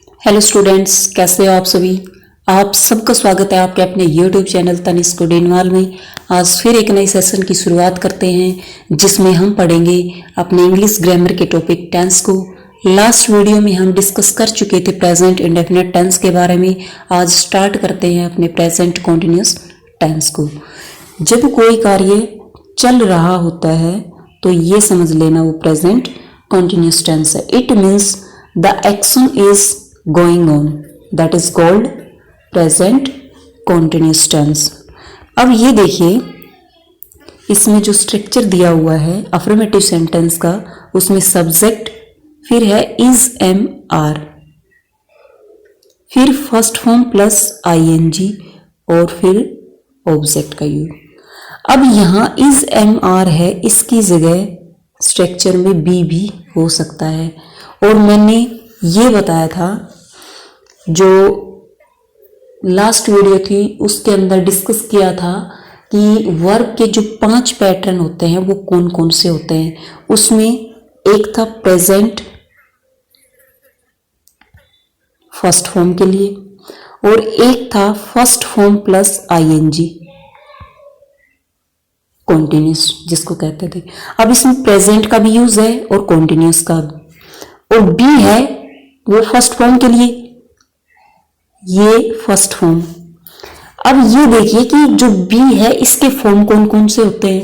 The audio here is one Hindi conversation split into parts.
हेलो स्टूडेंट्स, कैसे हो आप सभी। आप सबका स्वागत है आपके अपने यूट्यूब चैनल तनिष्क डेनवाल में। आज फिर एक नई सेशन की शुरुआत करते हैं जिसमें हम पढ़ेंगे अपने इंग्लिश ग्रामर के टॉपिक टेंस को। लास्ट वीडियो में हम डिस्कस कर चुके थे प्रेजेंट इंडेफिनिट टेंस के बारे में। आज स्टार्ट करते हैं अपने प्रेजेंट कॉन्टिन्यूस टेंस को। जब कोई कार्य चल रहा होता है तो ये समझ लेना वो प्रेजेंट कॉन्टिन्यूस टेंस है। It means the action is going on, that is called present continuous tense। अब ये देखिए, इसमें जो स्ट्रक्चर दिया हुआ है अफर्मेटिव सेंटेंस का, उसमें सब्जेक्ट, फिर है इज एम आर, फिर फर्स्ट फॉर्म प्लस आईएनजी और फिर ऑब्जेक्ट का यूज। अब यहाँ इज एम आर है, इसकी जगह स्ट्रक्चर में बी भी हो सकता है। और मैंने ये बताया था जो लास्ट वीडियो थी उसके अंदर डिस्कस किया था कि वर्ब के जो 5 पैटर्न होते हैं वो कौन कौन से होते हैं। उसमें एक था प्रेजेंट फर्स्ट फॉर्म के लिए और एक था first form plus ING continuous जिसको कहते थे। अब इसमें प्रेजेंट का भी यूज है और कॉन्टिन्यूस का भी। और बी है वो फर्स्ट फॉर्म के लिए, ये फर्स्ट फॉर्म। अब ये देखिए कि जो बी है इसके फॉर्म कौन कौन से होते हैं।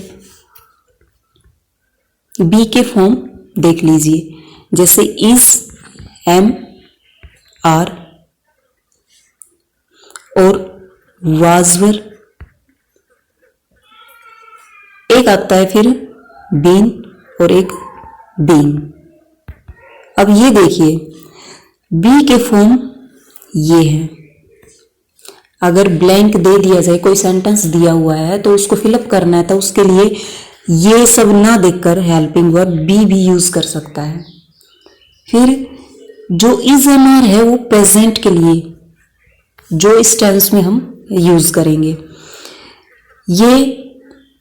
बी के फॉर्म देख लीजिए, जैसे इज एम आर और वाजवर, एक आता है फिर बीन और एक बीन। अब ये देखिए बी के फॉर्म ये है। अगर ब्लैंक दे दिया जाए, कोई सेंटेंस दिया हुआ है तो उसको फिलअप करना है, तो उसके लिए ये सब ना देखकर हेल्पिंग वर्ब बी भी यूज कर सकता है। फिर जो इज एम आर है वो प्रेजेंट के लिए, जो इस टेंस में हम यूज करेंगे। ये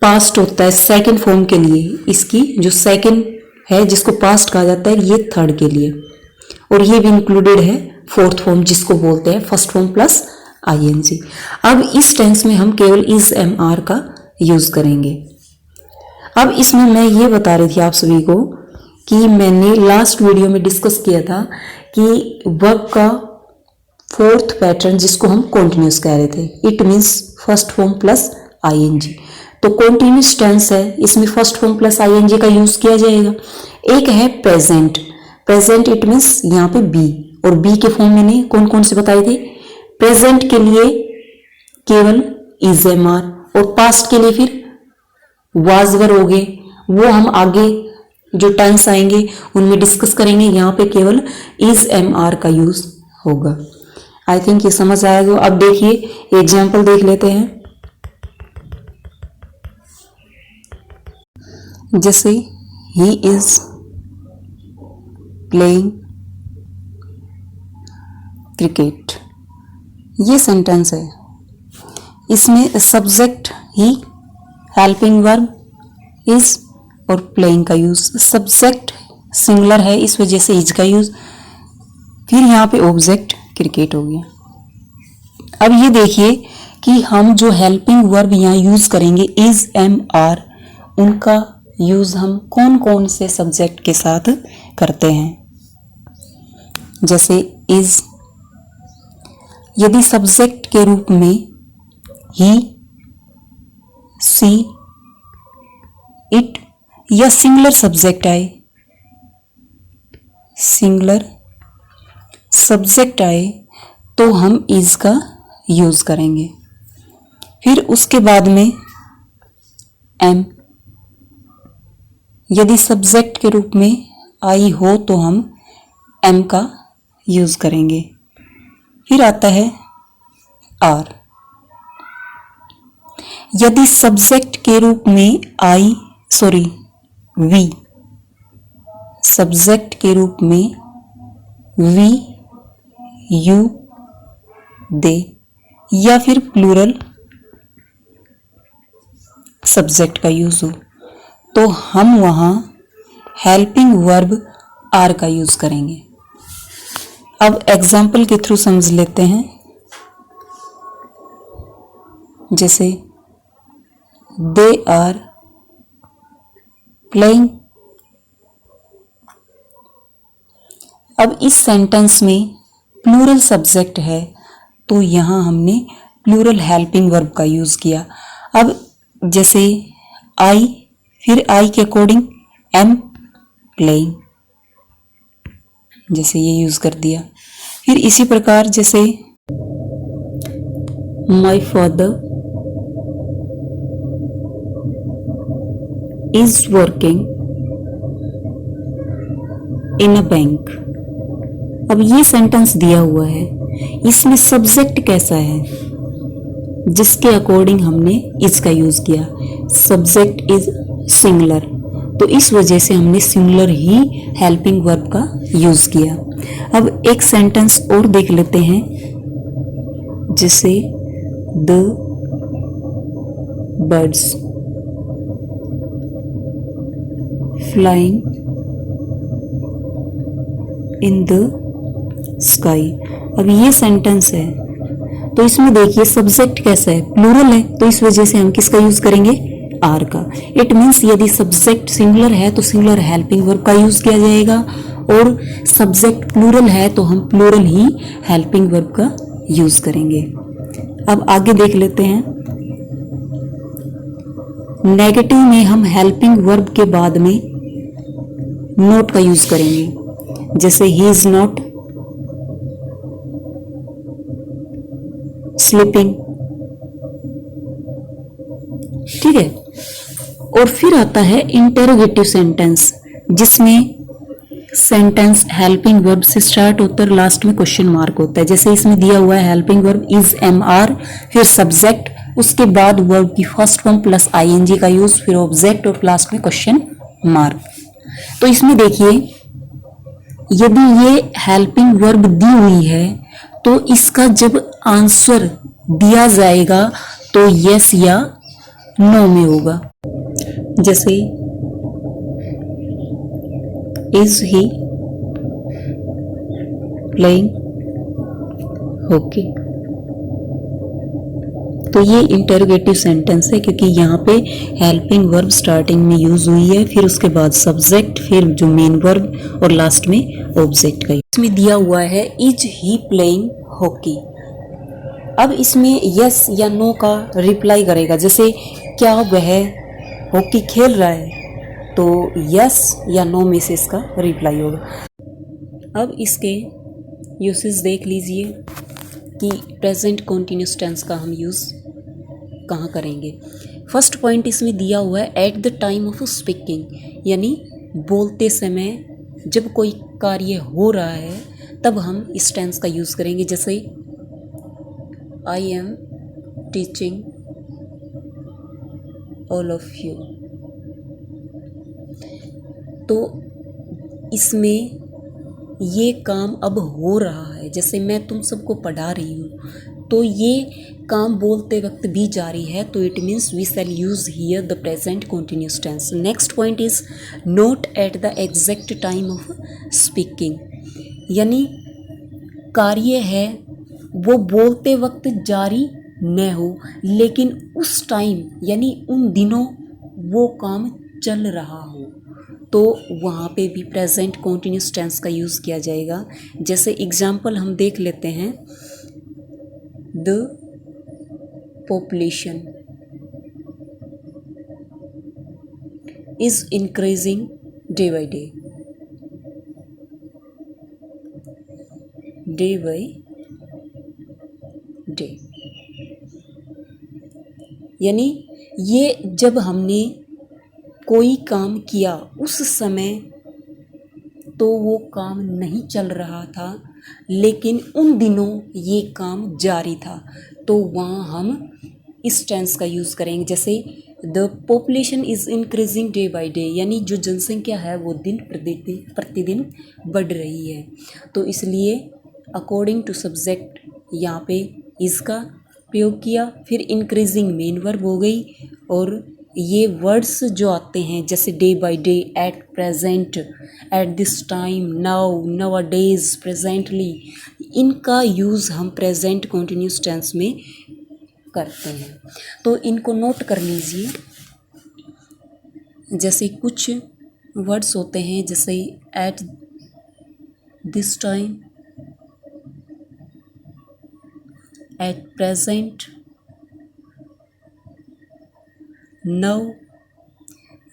पास्ट होता है सेकंड फॉर्म के लिए, इसकी जो सेकंड है जिसको पास्ट कहा जाता है, ये थर्ड के लिए। और ये भी इंक्लूडेड है फोर्थ फॉर्म जिसको बोलते हैं फर्स्ट फॉर्म प्लस आईएनजी। अब इस टेंस में हम केवल इज एम आर का यूज करेंगे। अब इसमें मैं ये बता रही थी आप सभी को कि मैंने लास्ट वीडियो में डिस्कस किया था कि वर्ब का फोर्थ पैटर्न जिसको हम कॉन्टिन्यूस कह रहे थे, it means first form plus ING. तो कॉन्टिन्यूस टेंस है, इसमें फर्स्ट फॉर्म प्लस आईएनजी का यूज किया जाएगा। एक है प्रेजेंट, प्रेजेंट इट मीन्स यहाँ पे बी, और बी के फॉर्म मैंने कौन कौन से बताए थे। प्रेजेंट के लिए केवल इज एम आर और पास्ट के लिए फिर वाजवर हो गए। वो हम आगे जो टेंस आएंगे उनमें डिस्कस करेंगे। यहाँ पे केवल इज एम आर का यूज होगा। आई थिंक ये समझ आएगा। अब देखिए एग्जाम्पल देख लेते हैं। जैसे ही इज प्लेइंग क्रिकेट, ये सेंटेंस है। इसमें subject he, helping verb is और प्लेइंग का यूज। सब्जेक्ट सिंगुलर है इस वजह से इज का यूज, फिर यहाँ पे ऑब्जेक्ट क्रिकेट हो गया। अब ये देखिए कि हम जो हेल्पिंग वर्ब यहाँ यूज करेंगे इज एम आर, उनका यूज हम कौन कौन से सब्जेक्ट के साथ करते हैं। जैसे इज, यदि सब्जेक्ट के रूप में ही, सी, इट या सिंगुलर सब्जेक्ट आए, सिंगुलर सब्जेक्ट आए तो हम इज का यूज करेंगे। फिर उसके बाद में एम, यदि सब्जेक्ट के रूप में आई हो तो हम एम का यूज करेंगे। फिर आता है आर, यदि सब्जेक्ट के रूप में वी, सब्जेक्ट के रूप में वी, यू, दे या फिर प्लूरल सब्जेक्ट का यूज हो तो हम वहां हेल्पिंग वर्ब आर का यूज करेंगे। अब एग्जाम्पल के थ्रू समझ लेते हैं। जैसे दे आर प्लेइंग। अब इस सेंटेंस में प्लूरल सब्जेक्ट है, तो यहाँ हमने प्लूरल हेल्पिंग वर्ब का यूज किया। अब जैसे आई, फिर आई के अकॉर्डिंग एम प्लेइंग, जैसे ये यूज कर दिया। फिर इसी प्रकार जैसे my father is working in a bank. अब ये सेंटेंस दिया हुआ है, इसमें सब्जेक्ट कैसा है, जिसके अकॉर्डिंग हमने इसका यूज किया। सब्जेक्ट इज सिंगुलर, तो इस वजह से हमने सिंगुलर ही हेल्पिंग वर्ब का यूज किया। अब एक सेंटेंस और देख लेते हैं, जैसे the birds flying in the sky. अब ये सेंटेंस है, तो इसमें देखिए सब्जेक्ट कैसा है, प्लूरल है, तो इस वजह से हम किसका यूज करेंगे, आर का। इट मीन्स यदि सब्जेक्ट सिंगुलर है तो सिंगुलर हेल्पिंग वर्ब का यूज किया जाएगा, और सब्जेक्ट प्लूरल है तो हम प्लूरल ही हेल्पिंग वर्ब का यूज करेंगे। अब आगे देख लेते हैं। नेगेटिव में हम हेल्पिंग वर्ब के बाद में नॉट का यूज करेंगे। जैसे ही इज नॉट स्लीपिंग, ठीक है। और फिर आता है इंटेरोगेटिव सेंटेंस, जिसमें सेंटेंस हेल्पिंग वर्ब से स्टार्ट होता है, लास्ट में क्वेश्चन मार्क होता है। जैसे इसमें दिया हुआ है helping verb is am are, फिर सब्जेक्ट, उसके बाद वर्ब की फर्स्ट फॉर्म प्लस आईएनजी का यूज, फिर ऑब्जेक्ट और लास्ट में क्वेश्चन मार्क। तो इसमें देखिए यदि ये हेल्पिंग वर्ब दी हुई है तो इसका जब आंसर दिया जाएगा तो यस या नो में होगा। जैसे इज ही प्लेइंग हॉकी, तो ये इंटरोगेटिव सेंटेंस है, क्योंकि यहाँ पे हेल्पिंग वर्ब स्टार्टिंग में यूज हुई है, फिर उसके बाद सब्जेक्ट, फिर जो मेन वर्ब और लास्ट में ऑब्जेक्ट का। इसमें दिया हुआ है इज ही प्लेइंग हॉकी। अब इसमें यस या नो का रिप्लाई करेगा। जैसे क्या वह हॉकी खेल रहा है, तो यस या नो में से इसका रिप्लाई होगा। अब इसके यूसेस देख लीजिए कि प्रेजेंट कॉन्टिन्यूस टेंस का हम यूज़ कहाँ करेंगे। फर्स्ट पॉइंट इसमें दिया हुआ है at the time of speaking, यानी बोलते समय जब कोई कार्य हो रहा है तब हम इस टेंस का यूज़ करेंगे। जैसे I am teaching all of you, तो इसमें ये काम अब हो रहा है। जैसे मैं तुम सबको पढ़ा रही हूँ, तो ये काम बोलते वक्त भी जारी है, तो it means we shall use here the present continuous tense. Next point is not at the exact time of speaking, यानी कार्य है वो बोलते वक्त जारी न हो, लेकिन उस टाइम यानी उन दिनों वो काम चल रहा हो, तो वहाँ पे भी प्रेजेंट कॉन्टिन्यूस टेंस का यूज़ किया जाएगा। जैसे एग्जाम्पल हम देख लेते हैं, the population is increasing day by day, day by day, यानी ये जब हमने कोई काम किया उस समय तो वो काम नहीं चल रहा था, लेकिन उन दिनों ये काम जारी था, तो वहाँ हम इस टेंस का यूज़ करेंगे। जैसे the population is increasing day by day, यानी जो जनसंख्या है वो दिन प्रतिदिन बढ़ रही है, तो इसलिए अकॉर्डिंग टू सब्जेक्ट यहाँ पे इसका प्रयोग किया। फिर इंक्रीजिंग मेन वर्ब हो गई और ये वर्ड्स जो आते हैं जैसे day by day, at present, at this time, now, nowadays, presently, इनका यूज़ हम प्रेजेंट कॉन्टिन्यूस टेंस में करते हैं। तो इनको नोट कर लीजिए। जैसे कुछ वर्ड्स होते हैं जैसे at this time, at present, now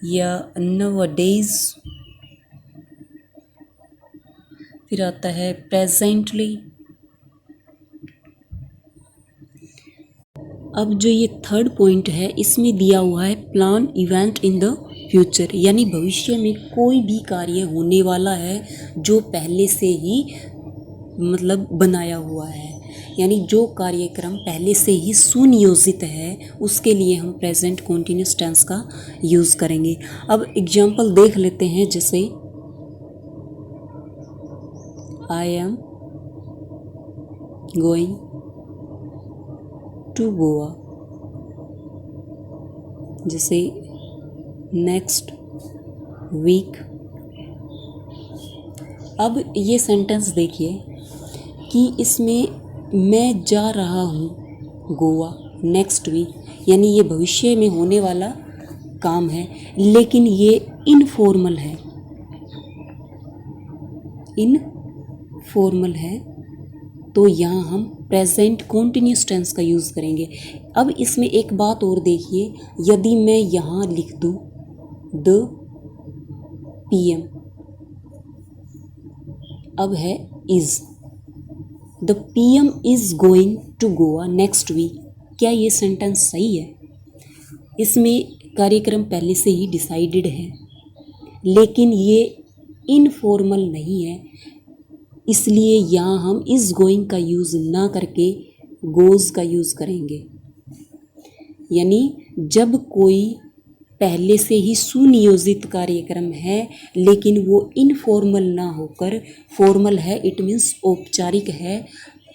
या नाउअडेज, फिर आता है प्रेजेंटली। अब जो ये थर्ड पॉइंट है इसमें दिया हुआ है plan event in the future, यानी भविष्य में कोई भी कार्य होने वाला है जो पहले से ही मतलब बनाया हुआ है, यानी जो कार्यक्रम पहले से ही सुनियोजित है उसके लिए हम प्रेजेंट कॉन्टिन्यूस टेंस का यूज़ करेंगे। अब एग्जाम्पल देख लेते हैं। जैसे I am going to Goa, जैसे नेक्स्ट वीक। अब ये सेंटेंस देखिए कि इसमें मैं जा रहा हूँ गोवा नेक्स्ट वीक, यानी ये भविष्य में होने वाला काम है, लेकिन ये इनफॉर्मल है, इनफॉर्मल है। तो यहाँ हम प्रेजेंट कॉन्टिन्यूस टेंस का यूज़ करेंगे। अब इसमें एक बात और देखिए, यदि मैं यहाँ लिख दूँ द PM, अब है is, the PM is going to Goa next week, क्या ये सेंटेंस सही है? इसमें कार्यक्रम पहले से ही डिसाइडेड है, लेकिन ये इनफॉर्मल नहीं है, इसलिए यहाँ हम इज़ गोइंग का यूज़ ना करके गोज़ का यूज़ करेंगे। यानी जब कोई पहले से ही सुनियोजित कार्यक्रम है लेकिन वो इनफॉर्मल ना होकर फॉर्मल है, इट मीन्स औपचारिक है,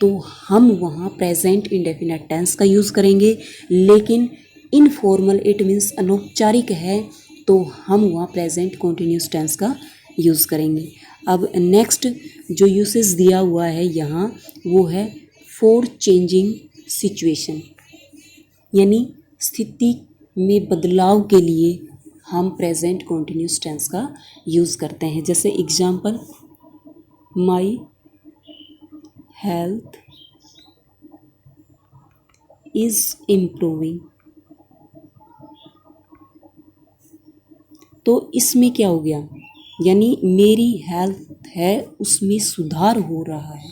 तो हम वहाँ प्रेजेंट इंडेफिनिट टेंस का यूज़ करेंगे। लेकिन इनफॉर्मल इट मीन्स अनौपचारिक है, तो हम वहाँ प्रेजेंट कॉन्टिन्यूस टेंस का यूज़ करेंगे। अब नेक्स्ट जो यूसेज दिया हुआ है यहाँ वो है फॉर चेंजिंग सिचुएशन, यानी स्थिति में बदलाव के लिए हम प्रेजेंट कॉन्टिन्यूस टेंस का यूज़ करते हैं। जैसे example, my health is improving, तो इसमें क्या हो गया, यानी मेरी हेल्थ है उसमें सुधार हो रहा है,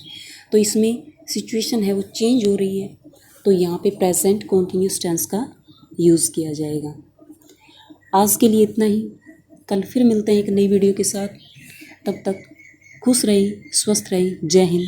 तो इसमें सिचुएशन है वो चेंज हो रही है, तो यहाँ पे प्रेजेंट कॉन्टिन्यूस टेंस का यूज़ किया जाएगा। आज के लिए इतना ही, कल फिर मिलते हैं एक नई वीडियो के साथ। तब तक खुश रहिए, स्वस्थ रहिए। जय हिंद।